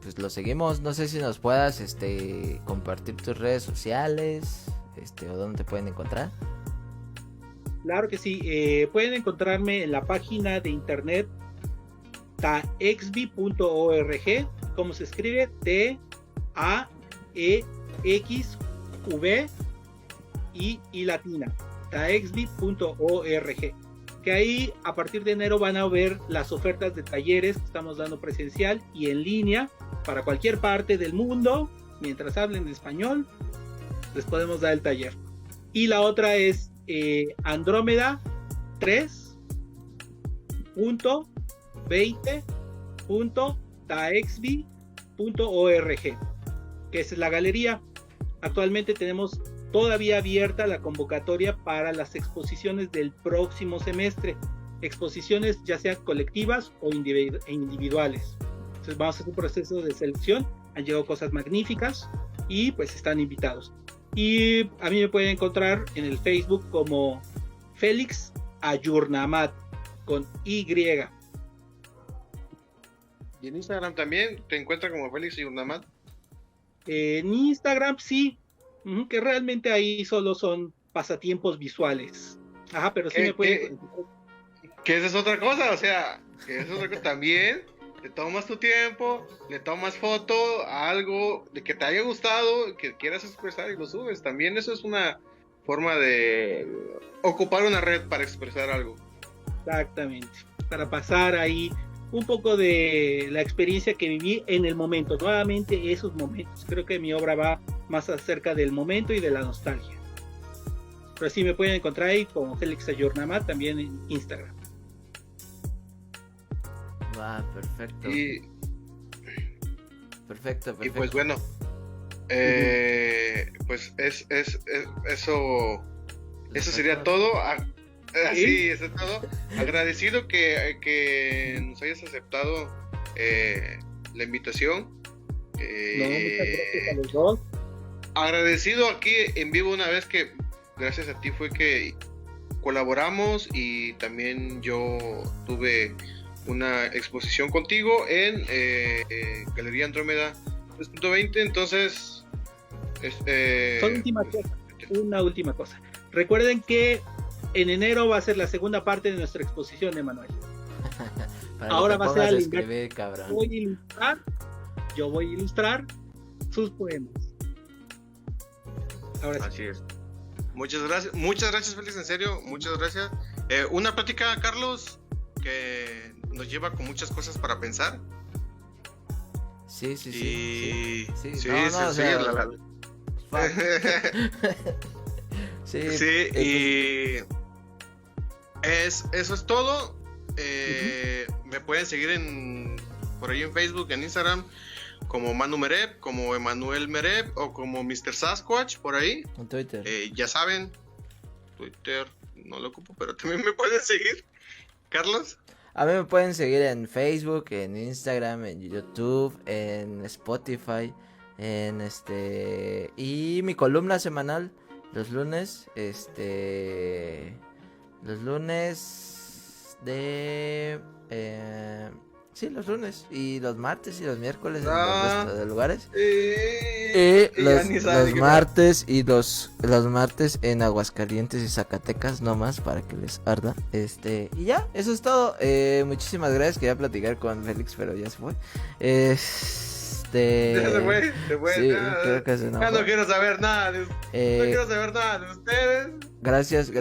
pues lo seguimos. No sé si nos puedas, compartir tus redes sociales, o dónde te pueden encontrar. Claro que sí, pueden encontrarme en la página de internet taexv.org, ¿cómo se escribe? TAEXV y latina, taexv.org. Que ahí a partir de enero van a ver las ofertas de talleres que estamos dando presencial y en línea para cualquier parte del mundo. Mientras hablen español, les podemos dar el taller. Y la otra es Andrómeda 3.20.taexv.org, que es la galería. Actualmente tenemos todavía abierta la convocatoria para las exposiciones del próximo semestre, exposiciones ya sean colectivas o individuales. Entonces vamos a hacer un proceso de selección, han llegado cosas magníficas y pues están invitados. Y a mí me pueden encontrar en el Facebook como Félix Ayurnamat con Y. ¿Y en Instagram también te encuentras como Félix Ayurnamat? En Instagram sí, que realmente ahí solo son pasatiempos visuales. Ajá, pero sí me pueden... Que esa es otra cosa, o sea, que esa es otra cosa también. te tomas tu tiempo, le tomas foto a algo de que te haya gustado, que quieras expresar y lo subes. También eso es una forma de ocupar una red para expresar algo. Exactamente, para pasar ahí un poco de la experiencia que viví en el momento, nuevamente esos momentos. Creo que mi obra va más acerca del momento y de la nostalgia. Pero sí me pueden encontrar ahí como Félix Ayornama, también en Instagram. Va, perfecto. Perfecto. Y pues bueno, pues eso sería todo. Así, eso es todo. Agradecido que nos hayas aceptado la invitación. Muchas gracias a los dos. Agradecido aquí en vivo una vez que gracias a ti fue que colaboramos y también yo tuve una exposición contigo en Galería Andrómeda 3.20. Entonces una última cosa. Recuerden que en enero va a ser la segunda parte de nuestra exposición, Emanuel. Ahora va a ser al escribir, cabrón. Yo voy a ilustrar sus poemas. Ahora sí. Así es. Muchas gracias Félix, en serio, muchas gracias. Una plática, Carlos, que nos lleva con muchas cosas para pensar. Sí. Y eso es todo. Me pueden seguir por ahí en Facebook, en Instagram, como Manu Mereb, como Emanuel Mereb o como Mr. Sasquatch, por ahí. En Twitter. Ya saben, Twitter no lo ocupo, pero también me pueden seguir. Carlos. A mí me pueden seguir en Facebook, en Instagram, en YouTube, en Spotify, y mi columna semanal los lunes, los lunes y los martes y los miércoles en el resto de lugares. Los martes y los martes en Aguascalientes y Zacatecas, no más para que les arda. Y ya, eso es todo. Muchísimas gracias. Quería platicar con Félix, pero ya se fue. Se fue. Sí, creo que se enojó. No quiero saber nada de ustedes. Gracias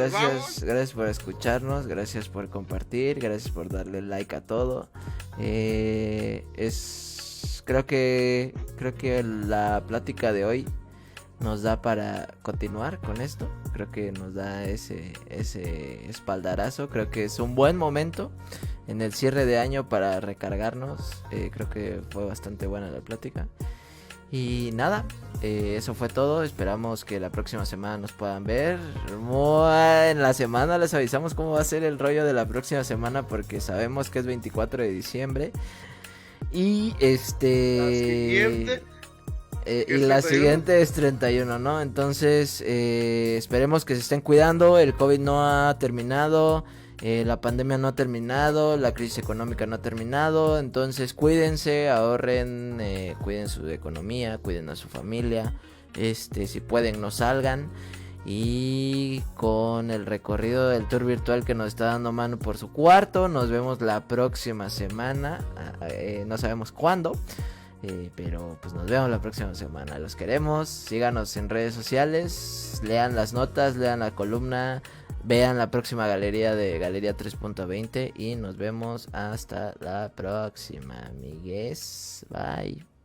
por escucharnos, gracias por compartir, gracias por darle like a todo. Creo que la plática de hoy nos da para continuar con esto. Creo que nos da ese espaldarazo. Creo que es un buen momento en el cierre de año para recargarnos. Creo que fue bastante buena la plática. Y nada, eso fue todo. Esperamos que la próxima semana nos puedan ver. En la semana les avisamos cómo va a ser el rollo de la próxima semana, porque sabemos que es 24 de diciembre. Y la siguiente es 31, ¿no? Entonces esperemos que se estén cuidando. El COVID no ha terminado, la pandemia no ha terminado, la crisis económica no ha terminado. Entonces cuídense, ahorren, cuiden su economía, cuiden a su familia. Si pueden, no salgan. Y con el recorrido del tour virtual que nos está dando Manu por su cuarto, nos vemos la próxima semana. No sabemos cuándo, pero pues nos vemos la próxima semana. Los queremos, síganos en redes sociales, lean las notas, lean la columna, vean la próxima galería de Galería 3.20 y nos vemos hasta la próxima, amigues. Bye.